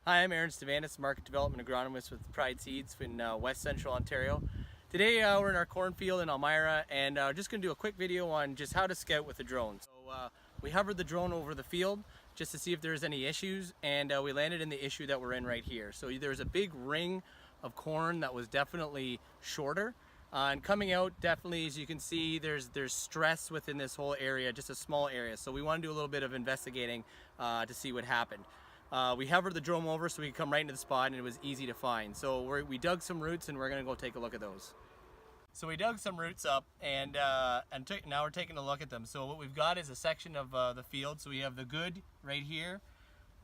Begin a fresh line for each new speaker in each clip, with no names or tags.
Hi, I'm Stevanus, Market Development Agronomist with Pride Seeds in West Central Ontario. Today we're in our cornfield in Elmira and just going to do a quick video on just how to scout with a drone. So we hovered the drone over the field just to see if there's any issues, and we landed in the issue that we're in right here. So there's a big ring of corn that was definitely shorter. And coming out, definitely, as you can see, there's stress within this whole area, just a small area. So we want to do a little bit of investigating to see what happened. We hovered the drone over so we could come right into the spot, and it was easy to find. So we dug some roots, and we're gonna go take a look at those. So we dug some roots up, and now we're taking a look at them. So what we've got is a section of the field. So we have the good right here,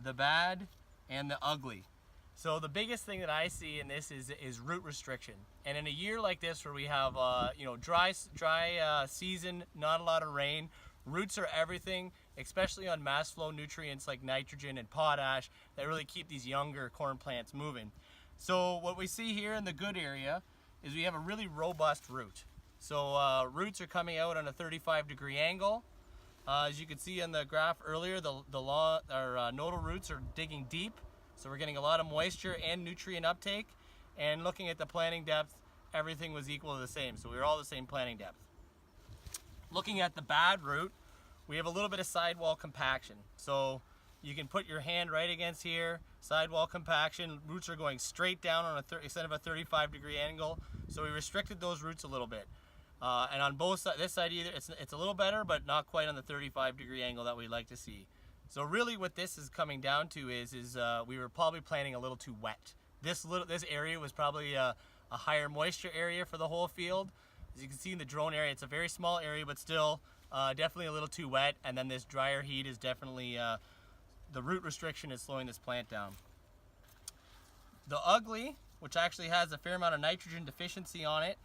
the bad, and the ugly. So the biggest thing that I see in this is root restriction. And in a year like this where we have dry season, not a lot of rain, roots are everything, especially on mass flow nutrients like nitrogen and potash that really keep these younger corn plants moving. So what we see here in the good area is we have a really robust root. So roots are coming out on a 35-degree angle. As you can see on the graph earlier, the nodal roots are digging deep. So we're getting a lot of moisture and nutrient uptake. And looking at the planting depth, everything was equal to the same. So we were all the same planting depth. Looking at the bad root, we have a little bit of sidewall compaction. So you can put your hand right against here, sidewall compaction, roots are going straight down on instead of a 35-degree angle. So we restricted those roots a little bit. And on both sides, this side either, it's a little better, but not quite on the 35-degree angle that we'd like to see. So really what this is coming down to is we were probably planting a little too wet. This area was probably a higher moisture area for the whole field. As you can see in the drone area, it's a very small area, but still definitely a little too wet. And then this drier heat is definitely, the root restriction is slowing this plant down. The ugly, which actually has a fair amount of nitrogen deficiency on it,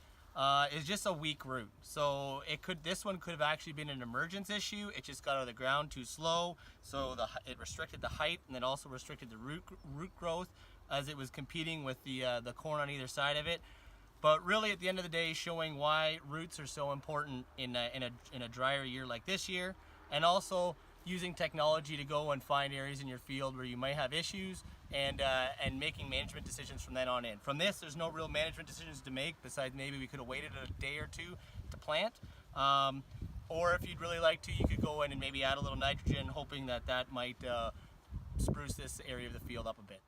is just a weak root. So this one could have actually been an emergence issue. It just got out of the ground too slow. So it restricted the height, and it also restricted the root growth as it was competing with the corn on either side of it. But really, at the end of the day, showing why roots are so important in a drier year like this year, and also using technology to go and find areas in your field where you might have issues, and making management decisions from then on in. From this, there's no real management decisions to make besides maybe we could have waited a day or two to plant. Or if you'd really like to, you could go in and maybe add a little nitrogen, hoping that might spruce this area of the field up a bit.